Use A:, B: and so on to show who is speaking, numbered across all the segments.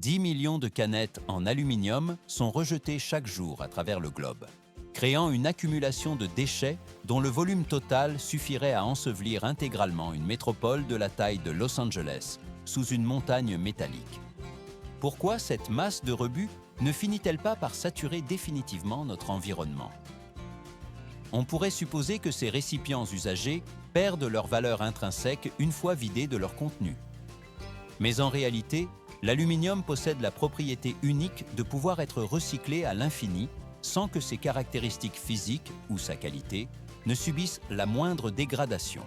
A: 10 millions de canettes en aluminium sont rejetées chaque jour à travers le globe, créant une accumulation de déchets dont le volume total suffirait à ensevelir intégralement une métropole de la taille de Los Angeles sous une montagne métallique. Pourquoi cette masse de rebut ne finit-elle pas par saturer définitivement notre environnement? On pourrait supposer que ces récipients usagés perdent leur valeur intrinsèque une fois vidés de leur contenu. Mais en réalité, l'aluminium possède la propriété unique de pouvoir être recyclé à l'infini sans que ses caractéristiques physiques ou sa qualité ne subissent la moindre dégradation.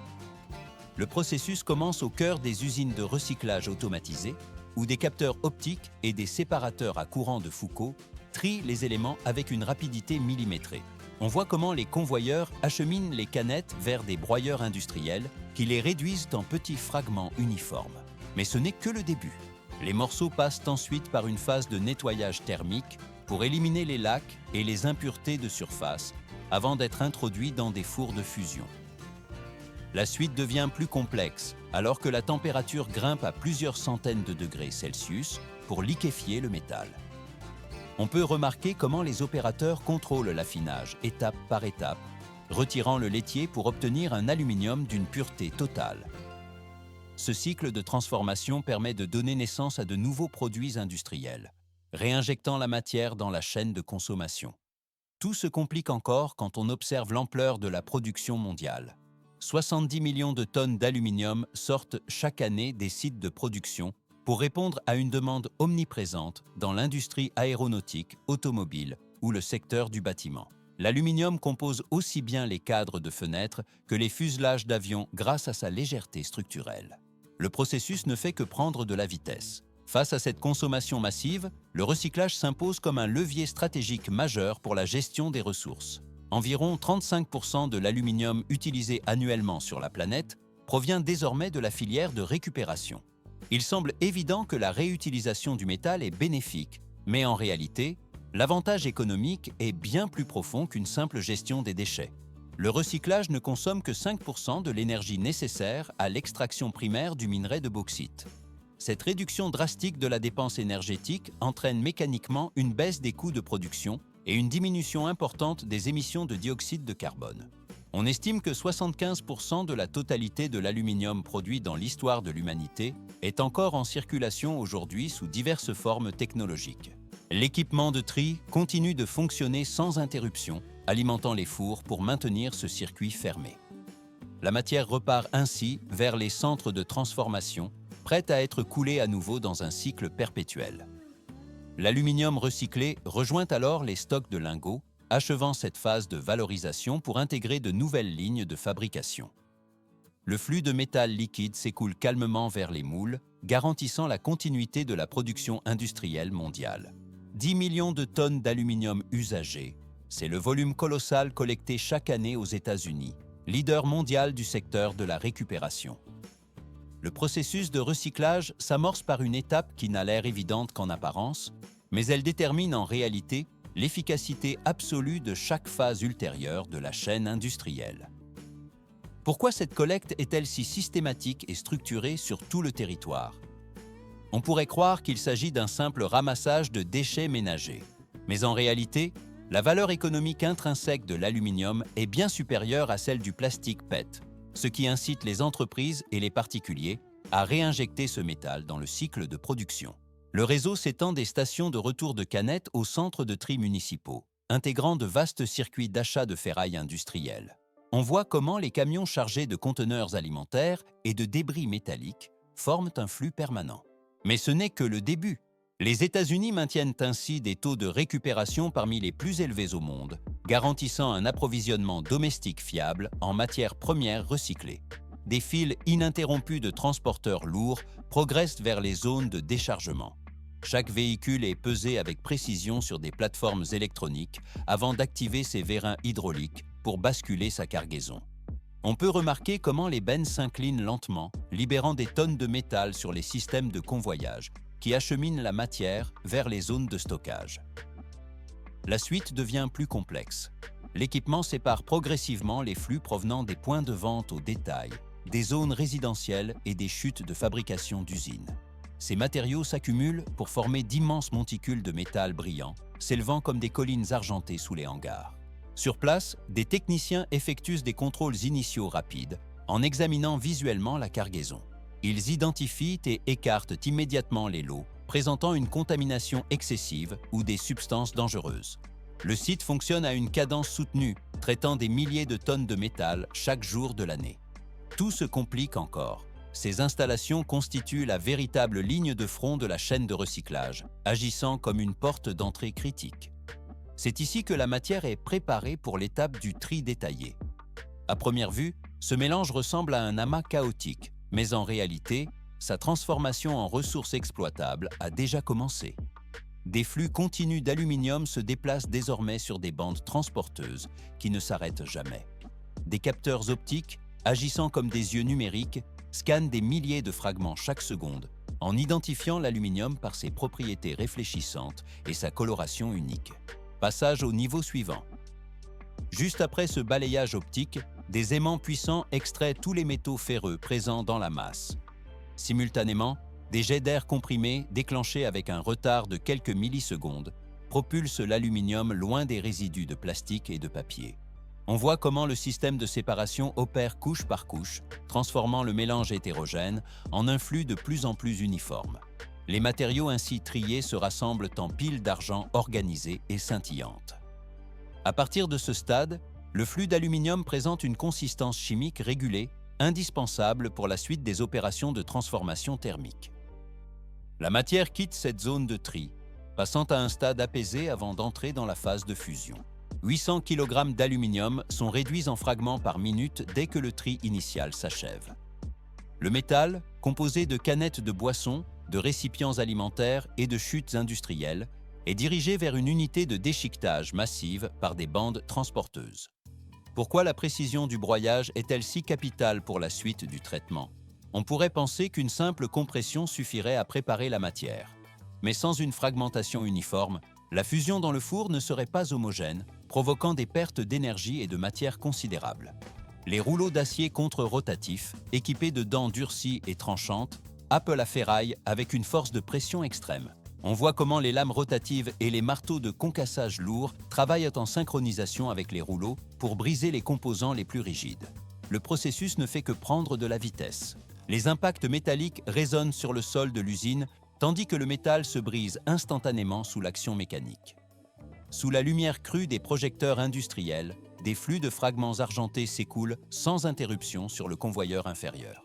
A: Le processus commence au cœur des usines de recyclage automatisées où des capteurs optiques et des séparateurs à courant de Foucault trient les éléments avec une rapidité millimétrée. On voit comment les convoyeurs acheminent les canettes vers des broyeurs industriels qui les réduisent en petits fragments uniformes. Mais ce n'est que le début. Les morceaux passent ensuite par une phase de nettoyage thermique pour éliminer les lacs et les impuretés de surface avant d'être introduits dans des fours de fusion. La suite devient plus complexe alors que la température grimpe à plusieurs centaines de degrés Celsius pour liquéfier le métal. On peut remarquer comment les opérateurs contrôlent l'affinage étape par étape, retirant le laitier pour obtenir un aluminium d'une pureté totale. Ce cycle de transformation permet de donner naissance à de nouveaux produits industriels, réinjectant la matière dans la chaîne de consommation. Tout se complique encore quand on observe l'ampleur de la production mondiale. 70 millions de tonnes d'aluminium sortent chaque année des sites de production pour répondre à une demande omniprésente dans l'industrie aéronautique, automobile ou le secteur du bâtiment. L'aluminium compose aussi bien les cadres de fenêtres que les fuselages d'avions grâce à sa légèreté structurelle. Le processus ne fait que prendre de la vitesse. Face à cette consommation massive, le recyclage s'impose comme un levier stratégique majeur pour la gestion des ressources. Environ 35% de l'aluminium utilisé annuellement sur la planète provient désormais de la filière de récupération. Il semble évident que la réutilisation du métal est bénéfique, mais en réalité, l'avantage économique est bien plus profond qu'une simple gestion des déchets. Le recyclage ne consomme que 5% de l'énergie nécessaire à l'extraction primaire du minerai de bauxite. Cette réduction drastique de la dépense énergétique entraîne mécaniquement une baisse des coûts de production et une diminution importante des émissions de dioxyde de carbone. On estime que 75% de la totalité de l'aluminium produit dans l'histoire de l'humanité est encore en circulation aujourd'hui sous diverses formes technologiques. L'équipement de tri continue de fonctionner sans interruption, alimentant les fours pour maintenir ce circuit fermé. La matière repart ainsi vers les centres de transformation, prête à être coulée à nouveau dans un cycle perpétuel. L'aluminium recyclé rejoint alors les stocks de lingots, achevant cette phase de valorisation pour intégrer de nouvelles lignes de fabrication. Le flux de métal liquide s'écoule calmement vers les moules, garantissant la continuité de la production industrielle mondiale. 10 millions de tonnes d'aluminium usagé, c'est le volume colossal collecté chaque année aux États-Unis, leader mondial du secteur de la récupération. Le processus de recyclage s'amorce par une étape qui n'a l'air évidente qu'en apparence, mais elle détermine en réalité l'efficacité absolue de chaque phase ultérieure de la chaîne industrielle. Pourquoi cette collecte est-elle si systématique et structurée sur tout le territoire? On pourrait croire qu'il s'agit d'un simple ramassage de déchets ménagers. Mais en réalité, la valeur économique intrinsèque de l'aluminium est bien supérieure à celle du plastique PET, ce qui incite les entreprises et les particuliers à réinjecter ce métal dans le cycle de production. Le réseau s'étend des stations de retour de canettes aux centres de tri municipaux, intégrant de vastes circuits d'achat de ferraille industrielle. On voit comment les camions chargés de conteneurs alimentaires et de débris métalliques forment un flux permanent. Mais ce n'est que le début. Les États-Unis maintiennent ainsi des taux de récupération parmi les plus élevés au monde, garantissant un approvisionnement domestique fiable en matières premières recyclées. Des fils ininterrompus de transporteurs lourds progressent vers les zones de déchargement. Chaque véhicule est pesé avec précision sur des plateformes électroniques avant d'activer ses vérins hydrauliques pour basculer sa cargaison. On peut remarquer comment les bennes s'inclinent lentement, libérant des tonnes de métal sur les systèmes de convoyage qui acheminent la matière vers les zones de stockage. La suite devient plus complexe. L'équipement sépare progressivement les flux provenant des points de vente au détail, des zones résidentielles et des chutes de fabrication d'usines. Ces matériaux s'accumulent pour former d'immenses monticules de métal brillant, s'élevant comme des collines argentées sous les hangars. Sur place, des techniciens effectuent des contrôles initiaux rapides en examinant visuellement la cargaison. Ils identifient et écartent immédiatement les lots présentant une contamination excessive ou des substances dangereuses. Le site fonctionne à une cadence soutenue, traitant des milliers de tonnes de métal chaque jour de l'année. Tout se complique encore. Ces installations constituent la véritable ligne de front de la chaîne de recyclage, agissant comme une porte d'entrée critique. C'est ici que la matière est préparée pour l'étape du tri détaillé. À première vue, ce mélange ressemble à un amas chaotique, mais en réalité, sa transformation en ressources exploitables a déjà commencé. Des flux continus d'aluminium se déplacent désormais sur des bandes transporteuses qui ne s'arrêtent jamais. Des capteurs optiques, agissant comme des yeux numériques, scannent des milliers de fragments chaque seconde, en identifiant l'aluminium par ses propriétés réfléchissantes et sa coloration unique. Passage au niveau suivant. Juste après ce balayage optique, des aimants puissants extraient tous les métaux ferreux présents dans la masse. Simultanément, des jets d'air comprimés, déclenchés avec un retard de quelques millisecondes, propulsent l'aluminium loin des résidus de plastique et de papier. On voit comment le système de séparation opère couche par couche, transformant le mélange hétérogène en un flux de plus en plus uniforme. Les matériaux ainsi triés se rassemblent en piles d'argent organisées et scintillantes. À partir de ce stade, le flux d'aluminium présente une consistance chimique régulée, indispensable pour la suite des opérations de transformation thermique. La matière quitte cette zone de tri, passant à un stade apaisé avant d'entrer dans la phase de fusion. 800 kg d'aluminium sont réduits en fragments par minute dès que le tri initial s'achève. Le métal, composé de canettes de boissons, de récipients alimentaires et de chutes industrielles, est dirigé vers une unité de déchiquetage massive par des bandes transporteuses. Pourquoi la précision du broyage est-elle si capitale pour la suite du traitement? On pourrait penser qu'une simple compression suffirait à préparer la matière. Mais sans une fragmentation uniforme, la fusion dans le four ne serait pas homogène, provoquant des pertes d'énergie et de matière considérables. Les rouleaux d'acier contre-rotatifs, équipés de dents durcies et tranchantes, happent la ferraille avec une force de pression extrême. On voit comment les lames rotatives et les marteaux de concassage lourds travaillent en synchronisation avec les rouleaux pour briser les composants les plus rigides. Le processus ne fait que prendre de la vitesse. Les impacts métalliques résonnent sur le sol de l'usine, tandis que le métal se brise instantanément sous l'action mécanique. Sous la lumière crue des projecteurs industriels, des flux de fragments argentés s'écoulent sans interruption sur le convoyeur inférieur.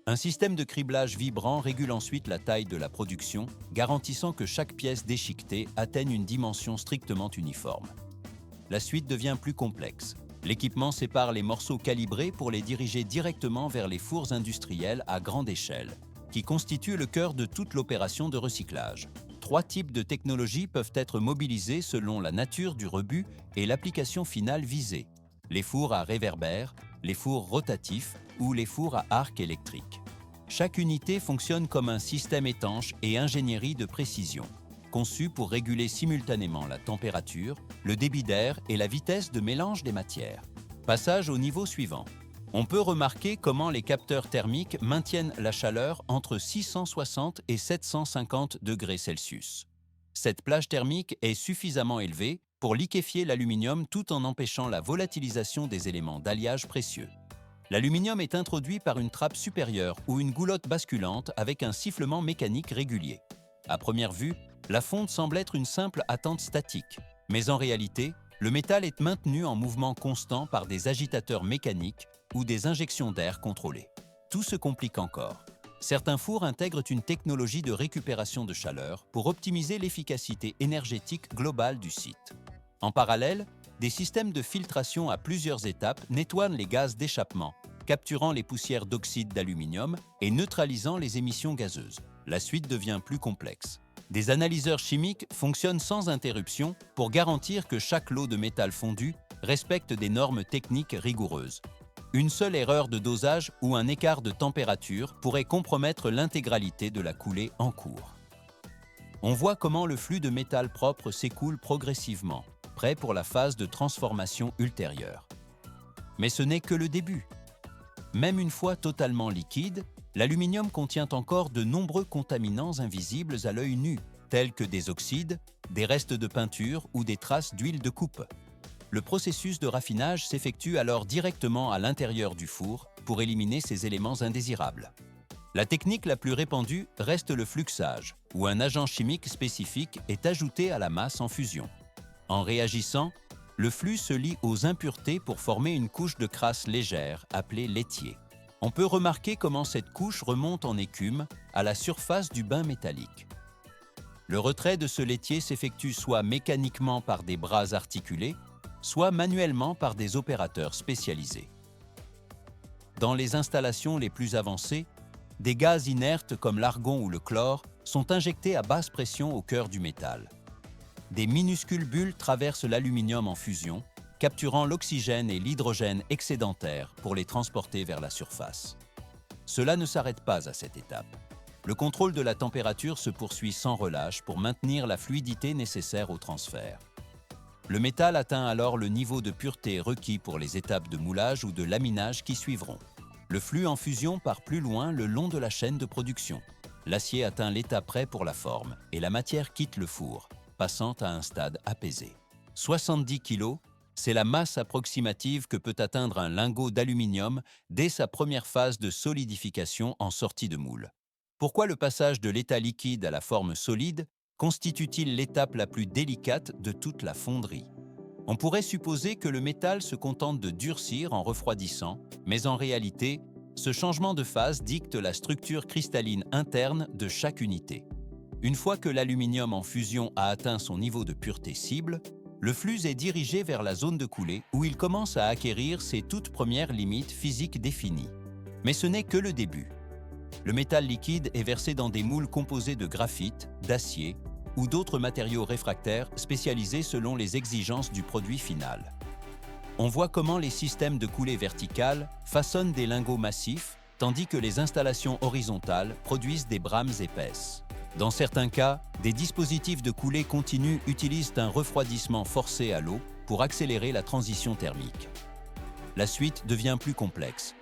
A: Un système de criblage vibrant régule ensuite la taille de la production, garantissant que chaque pièce déchiquetée atteigne une dimension strictement uniforme. La suite devient plus complexe. L'équipement sépare les morceaux calibrés pour les diriger directement vers les fours industriels à grande échelle, qui constituent le cœur de toute l'opération de recyclage. 3 types de technologies peuvent être mobilisées selon la nature du rebut et l'application finale visée. Les fours à réverbère, les fours rotatifs ou les fours à arc électrique. Chaque unité fonctionne comme un système étanche et ingénierie de précision, conçu pour réguler simultanément la température, le débit d'air et la vitesse de mélange des matières. Passage au niveau suivant. On peut remarquer comment les capteurs thermiques maintiennent la chaleur entre 660 et 750 degrés Celsius. Cette plage thermique est suffisamment élevée pour liquéfier l'aluminium tout en empêchant la volatilisation des éléments d'alliage précieux. L'aluminium est introduit par une trappe supérieure ou une goulotte basculante avec un sifflement mécanique régulier. À première vue, la fonte semble être une simple attente statique, mais en réalité, le métal est maintenu en mouvement constant par des agitateurs mécaniques ou des injections d'air contrôlées. Tout se complique encore. Certains fours intègrent une technologie de récupération de chaleur pour optimiser l'efficacité énergétique globale du site. En parallèle, des systèmes de filtration à plusieurs étapes nettoient les gaz d'échappement, capturant les poussières d'oxyde d'aluminium et neutralisant les émissions gazeuses. La suite devient plus complexe. Des analyseurs chimiques fonctionnent sans interruption pour garantir que chaque lot de métal fondu respecte des normes techniques rigoureuses. Une seule erreur de dosage ou un écart de température pourrait compromettre l'intégralité de la coulée en cours. On voit comment le flux de métal propre s'écoule progressivement, prêt pour la phase de transformation ultérieure. Mais ce n'est que le début. Même une fois totalement liquide, L'aluminium contient encore de nombreux contaminants invisibles à l'œil nu, tels que des oxydes, des restes de peinture ou des traces d'huile de coupe. Le processus de raffinage s'effectue alors directement à l'intérieur du four pour éliminer ces éléments indésirables. La technique la plus répandue reste le fluxage, où un agent chimique spécifique est ajouté à la masse en fusion. En réagissant, le flux se lie aux impuretés pour former une couche de crasse légère appelée laitier. On peut remarquer comment cette couche remonte en écume à la surface du bain métallique. Le retrait de ce laitier s'effectue soit mécaniquement par des bras articulés, soit manuellement par des opérateurs spécialisés. Dans les installations les plus avancées, des gaz inertes comme l'argon ou le chlore sont injectés à basse pression au cœur du métal. Des minuscules bulles traversent l'aluminium en fusion, capturant l'oxygène et l'hydrogène excédentaires pour les transporter vers la surface. Cela ne s'arrête pas à cette étape. Le contrôle de la température se poursuit sans relâche pour maintenir la fluidité nécessaire au transfert. Le métal atteint alors le niveau de pureté requis pour les étapes de moulage ou de laminage qui suivront. Le flux en fusion part plus loin le long de la chaîne de production. L'acier atteint l'état prêt pour la forme et la matière quitte le four, passant à un stade apaisé. 70 kg, c'est la masse approximative que peut atteindre un lingot d'aluminium dès sa première phase de solidification en sortie de moule. Pourquoi le passage de l'état liquide à la forme solide constitue-t-il l'étape la plus délicate de toute la fonderie? On pourrait supposer que le métal se contente de durcir en refroidissant, mais en réalité, ce changement de phase dicte la structure cristalline interne de chaque unité. Une fois que l'aluminium en fusion a atteint son niveau de pureté cible, le flux est dirigé vers la zone de coulée où il commence à acquérir ses toutes premières limites physiques définies. Mais ce n'est que le début. Le métal liquide est versé dans des moules composés de graphite, d'acier ou d'autres matériaux réfractaires spécialisés selon les exigences du produit final. On voit comment les systèmes de coulée verticale façonnent des lingots massifs, tandis que les installations horizontales produisent des brames épaisses. Dans certains cas, des dispositifs de coulée continue utilisent un refroidissement forcé à l'eau pour accélérer la transition thermique. La suite devient plus complexe.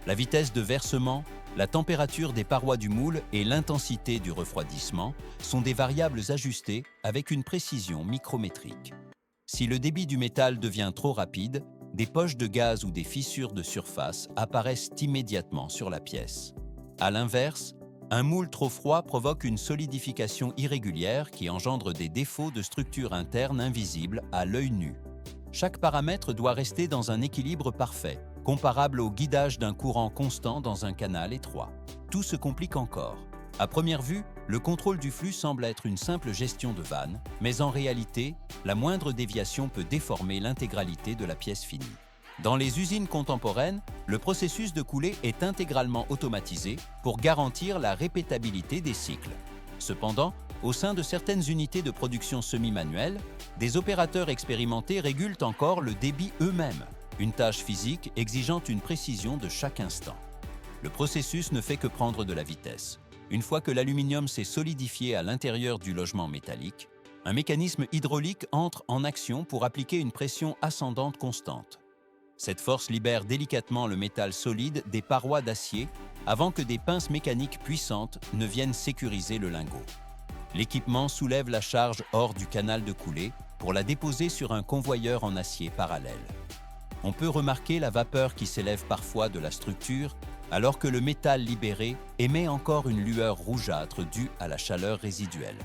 A: La vitesse de versement, la température des parois du moule et l'intensité du refroidissement sont des variables ajustées avec une précision micrométrique. Si le débit du métal devient trop rapide, des poches de gaz ou des fissures de surface apparaissent immédiatement sur la pièce. À l'inverse, un moule trop froid provoque une solidification irrégulière qui engendre des défauts de structure interne invisibles à l'œil nu. Chaque paramètre doit rester dans un équilibre parfait, comparable au guidage d'un courant constant dans un canal étroit. Tout se complique encore. À première vue, le contrôle du flux semble être une simple gestion de vanne, mais en réalité, la moindre déviation peut déformer l'intégralité de la pièce finie. Dans les usines contemporaines, le processus de coulée est intégralement automatisé pour garantir la répétabilité des cycles. Cependant, au sein de certaines unités de production semi-manuelle, des opérateurs expérimentés régulent encore le débit eux-mêmes, une tâche physique exigeant une précision de chaque instant. Le processus ne fait que prendre de la vitesse. Une fois que l'aluminium s'est solidifié à l'intérieur du logement métallique, un mécanisme hydraulique entre en action pour appliquer une pression ascendante constante. Cette force libère délicatement le métal solide des parois d'acier avant que des pinces mécaniques puissantes ne viennent sécuriser le lingot. L'équipement soulève la charge hors du canal de coulée pour la déposer sur un convoyeur en acier parallèle. On peut remarquer la vapeur qui s'élève parfois de la structure alors que le métal libéré émet encore une lueur rougeâtre due à la chaleur résiduelle.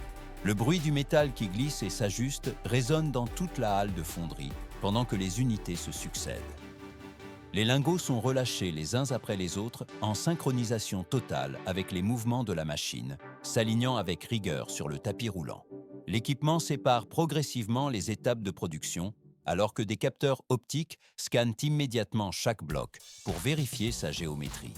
A: Le bruit du métal qui glisse et s'ajuste résonne dans toute la halle de fonderie pendant que les unités se succèdent. Les lingots sont relâchés les uns après les autres en synchronisation totale avec les mouvements de la machine, s'alignant avec rigueur sur le tapis roulant. L'équipement sépare progressivement les étapes de production alors que des capteurs optiques scannent immédiatement chaque bloc pour vérifier sa géométrie.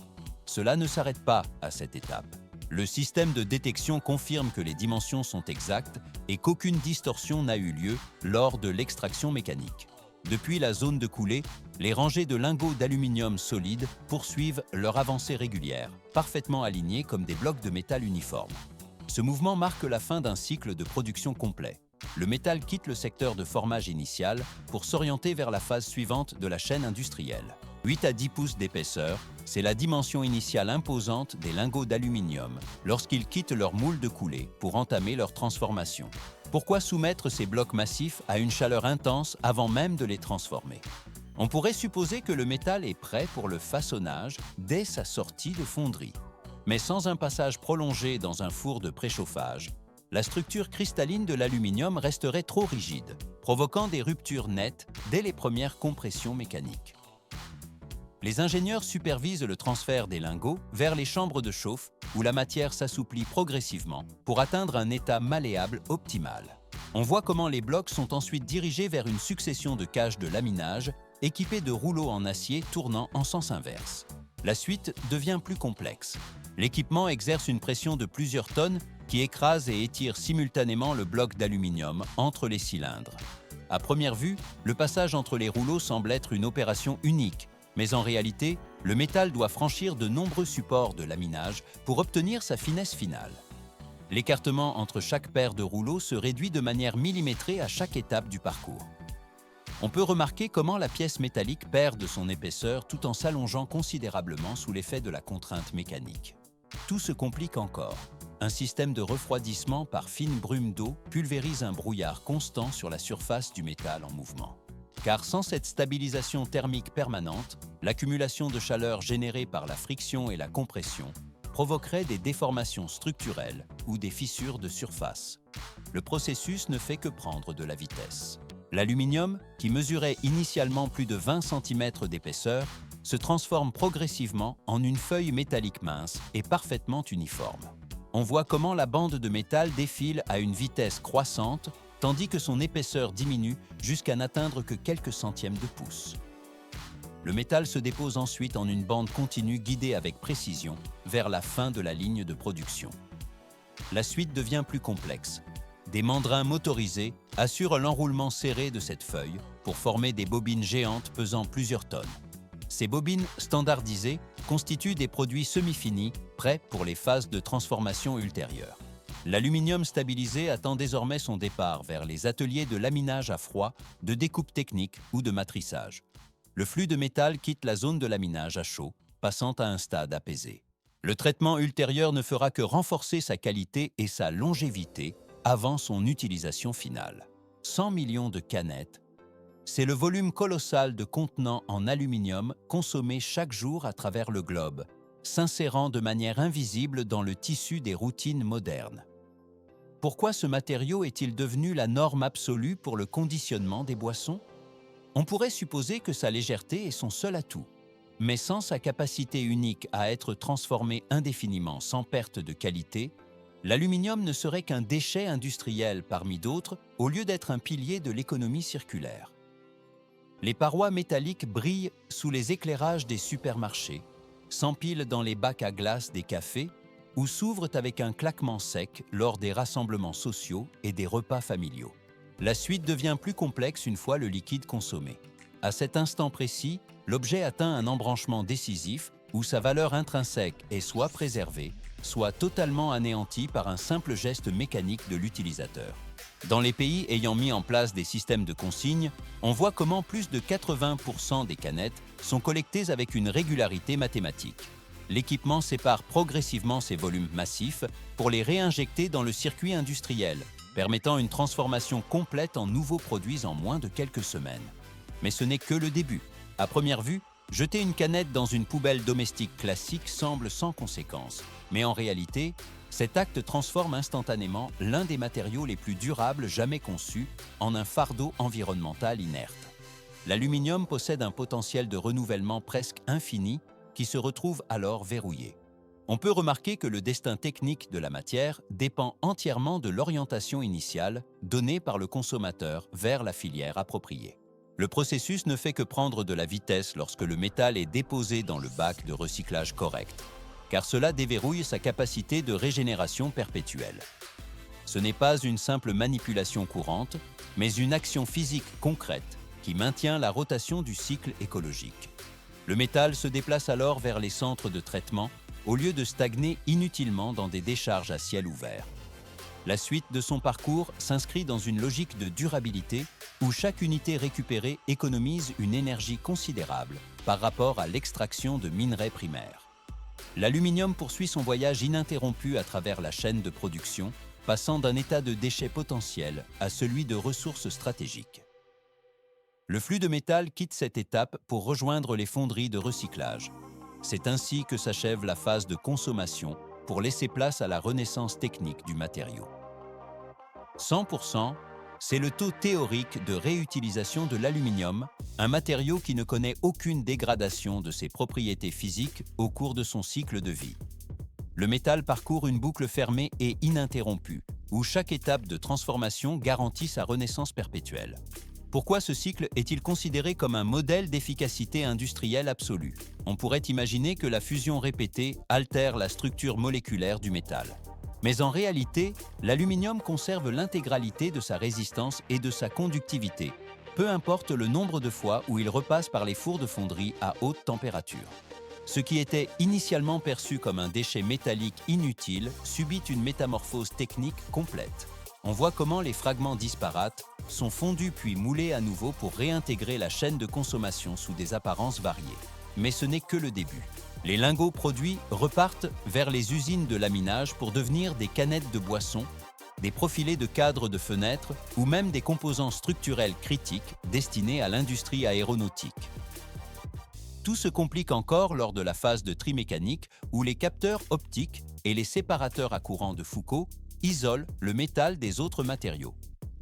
A: Cela ne s'arrête pas à cette étape. Le système de détection confirme que les dimensions sont exactes et qu'aucune distorsion n'a eu lieu lors de l'extraction mécanique. Depuis la zone de coulée, les rangées de lingots d'aluminium solide poursuivent leur avancée régulière, parfaitement alignés comme des blocs de métal uniformes. Ce mouvement marque la fin d'un cycle de production complet. Le métal quitte le secteur de formage initial pour s'orienter vers la phase suivante de la chaîne industrielle. 8 à 10 pouces d'épaisseur, c'est la dimension initiale imposante des lingots d'aluminium lorsqu'ils quittent leur moule de coulée pour entamer leur transformation. Pourquoi soumettre ces blocs massifs à une chaleur intense avant même de les transformer? On pourrait supposer que le métal est prêt pour le façonnage dès sa sortie de fonderie. Mais sans un passage prolongé dans un four de préchauffage, la structure cristalline de l'aluminium resterait trop rigide, provoquant des ruptures nettes dès les premières compressions mécaniques. Les ingénieurs supervisent le transfert des lingots vers les chambres de chauffe où la matière s'assouplit progressivement pour atteindre un état malléable optimal. On voit comment les blocs sont ensuite dirigés vers une succession de cages de laminage équipées de rouleaux en acier tournant en sens inverse. La suite devient plus complexe. L'équipement exerce une pression de plusieurs tonnes qui écrase et étire simultanément le bloc d'aluminium entre les cylindres. À première vue, le passage entre les rouleaux semble être une opération unique, mais en réalité, le métal doit franchir de nombreux supports de laminage pour obtenir sa finesse finale. L'écartement entre chaque paire de rouleaux se réduit de manière millimétrée à chaque étape du parcours. On peut remarquer comment la pièce métallique perd de son épaisseur tout en s'allongeant considérablement sous l'effet de la contrainte mécanique. Tout se complique encore. Un système de refroidissement par fine brume d'eau pulvérise un brouillard constant sur la surface du métal en mouvement. Car sans cette stabilisation thermique permanente, l'accumulation de chaleur générée par la friction et la compression provoquerait des déformations structurelles ou des fissures de surface. Le processus ne fait que prendre de la vitesse. L'aluminium, qui mesurait initialement plus de 20 cm d'épaisseur, se transforme progressivement en une feuille métallique mince et parfaitement uniforme. On voit comment la bande de métal défile à une vitesse croissante tandis que son épaisseur diminue jusqu'à n'atteindre que quelques centièmes de pouce. Le métal se dépose ensuite en une bande continue guidée avec précision vers la fin de la ligne de production. La suite devient plus complexe. Des mandrins motorisés assurent l'enroulement serré de cette feuille pour former des bobines géantes pesant plusieurs tonnes. Ces bobines standardisées constituent des produits semi-finis prêts pour les phases de transformation ultérieures. L'aluminium stabilisé attend désormais son départ vers les ateliers de laminage à froid, de découpe technique ou de matrissage. Le flux de métal quitte la zone de laminage à chaud, passant à un stade apaisé. Le traitement ultérieur ne fera que renforcer sa qualité et sa longévité avant son utilisation finale. 100 millions de canettes, c'est le volume colossal de contenants en aluminium consommé chaque jour à travers le globe, s'insérant de manière invisible dans le tissu des routines modernes. Pourquoi ce matériau est-il devenu la norme absolue pour le conditionnement des boissons? On pourrait supposer que sa légèreté est son seul atout, mais sans sa capacité unique à être transformé indéfiniment sans perte de qualité, l'aluminium ne serait qu'un déchet industriel parmi d'autres au lieu d'être un pilier de l'économie circulaire. Les parois métalliques brillent sous les éclairages des supermarchés, s'empilent dans les bacs à glace des cafés ou s'ouvrent avec un claquement sec lors des rassemblements sociaux et des repas familiaux. La suite devient plus complexe une fois le liquide consommé. À cet instant précis, l'objet atteint un embranchement décisif où sa valeur intrinsèque est soit préservée, soit totalement anéantie par un simple geste mécanique de l'utilisateur. Dans les pays ayant mis en place des systèmes de consigne, on voit comment plus de 80% des canettes sont collectées avec une régularité mathématique. L'équipement sépare progressivement ces volumes massifs pour les réinjecter dans le circuit industriel, permettant une transformation complète en nouveaux produits en moins de quelques semaines. Mais ce n'est que le début. À première vue, jeter une canette dans une poubelle domestique classique semble sans conséquence, mais en réalité, cet acte transforme instantanément l'un des matériaux les plus durables jamais conçus en un fardeau environnemental inerte. L'aluminium possède un potentiel de renouvellement presque infini qui se retrouve alors verrouillé. On peut remarquer que le destin technique de la matière dépend entièrement de l'orientation initiale donnée par le consommateur vers la filière appropriée. Le processus ne fait que prendre de la vitesse lorsque le métal est déposé dans le bac de recyclage correct, car cela déverrouille sa capacité de régénération perpétuelle. Ce n'est pas une simple manipulation courante, mais une action physique concrète qui maintient la rotation du cycle écologique. Le métal se déplace alors vers les centres de traitement au lieu de stagner inutilement dans des décharges à ciel ouvert. La suite de son parcours s'inscrit dans une logique de durabilité où chaque unité récupérée économise une énergie considérable par rapport à l'extraction de minerais primaires. L'aluminium poursuit son voyage ininterrompu à travers la chaîne de production, passant d'un état de déchet potentiel à celui de ressources stratégiques. Le flux de métal quitte cette étape pour rejoindre les fonderies de recyclage. C'est ainsi que s'achève la phase de consommation pour laisser place à la renaissance technique du matériau. 100%, c'est le taux théorique de réutilisation de l'aluminium, un matériau qui ne connaît aucune dégradation de ses propriétés physiques au cours de son cycle de vie. Le métal parcourt une boucle fermée et ininterrompue, où chaque étape de transformation garantit sa renaissance perpétuelle. Pourquoi ce cycle est-il considéré comme un modèle d'efficacité industrielle absolue? On pourrait imaginer que la fusion répétée altère la structure moléculaire du métal. Mais en réalité, l'aluminium conserve l'intégralité de sa résistance et de sa conductivité, peu importe le nombre de fois où il repasse par les fours de fonderie à haute température. Ce qui était initialement perçu comme un déchet métallique inutile subit une métamorphose technique complète. On voit comment les fragments disparates sont fondus puis moulés à nouveau pour réintégrer la chaîne de consommation sous des apparences variées. Mais ce n'est que le début. Les lingots produits repartent vers les usines de laminage pour devenir des canettes de boissons, des profilés de cadres de fenêtres ou même des composants structurels critiques destinés à l'industrie aéronautique. Tout se complique encore lors de la phase de tri mécanique où les capteurs optiques et les séparateurs à courant de Foucault isolent le métal des autres matériaux.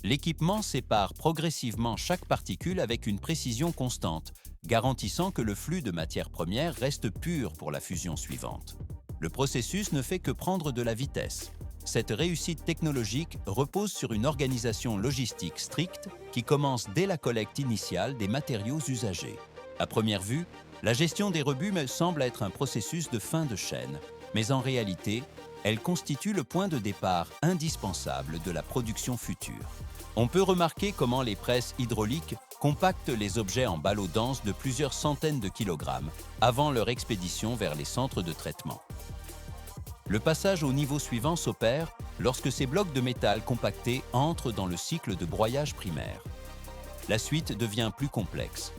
A: L'équipement sépare progressivement chaque particule avec une précision constante, garantissant que le flux de matières premières reste pur pour la fusion suivante. Le processus ne fait que prendre de la vitesse. Cette réussite technologique repose sur une organisation logistique stricte qui commence dès la collecte initiale des matériaux usagés. À première vue, la gestion des rebuts me semble être un processus de fin de chaîne, mais en réalité, elle constitue le point de départ indispensable de la production future. On peut remarquer comment les presses hydrauliques compactent les objets en ballots denses de plusieurs centaines de kilogrammes avant leur expédition vers les centres de traitement. Le passage au niveau suivant s'opère lorsque ces blocs de métal compactés entrent dans le cycle de broyage primaire. La suite devient plus complexe.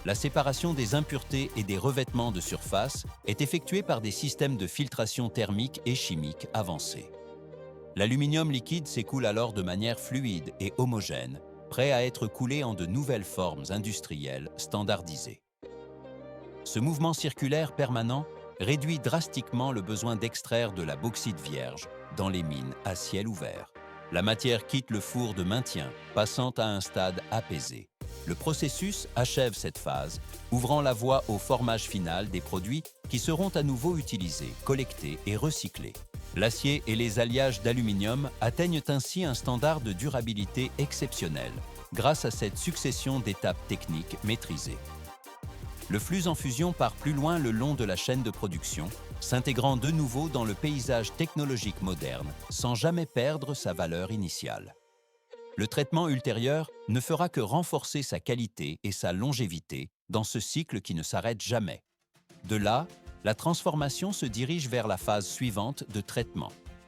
A: La séparation des impuretés et des revêtements de surface est effectuée par des systèmes de filtration thermique et chimique avancés. L'aluminium liquide s'écoule alors de manière fluide et homogène, prêt à être coulé en de nouvelles formes industrielles standardisées. Ce mouvement circulaire permanent réduit drastiquement le besoin d'extraire de la bauxite vierge dans les mines à ciel ouvert. La matière quitte le four de maintien, passant à un stade apaisé. Le processus achève cette phase, ouvrant la voie au formage final des produits qui seront à nouveau utilisés, collectés et recyclés. L'acier et les alliages d'aluminium atteignent ainsi un standard de durabilité exceptionnel, grâce à cette succession d'étapes techniques maîtrisées. Le flux en fusion part plus loin le long de la chaîne de production, s'intégrant de nouveau dans le paysage technologique moderne, sans jamais perdre sa valeur initiale. Le traitement ultérieur ne fera que renforcer sa qualité et sa longévité dans ce cycle qui ne s'arrête jamais. De là, la transformation se dirige vers la phase suivante de traitement,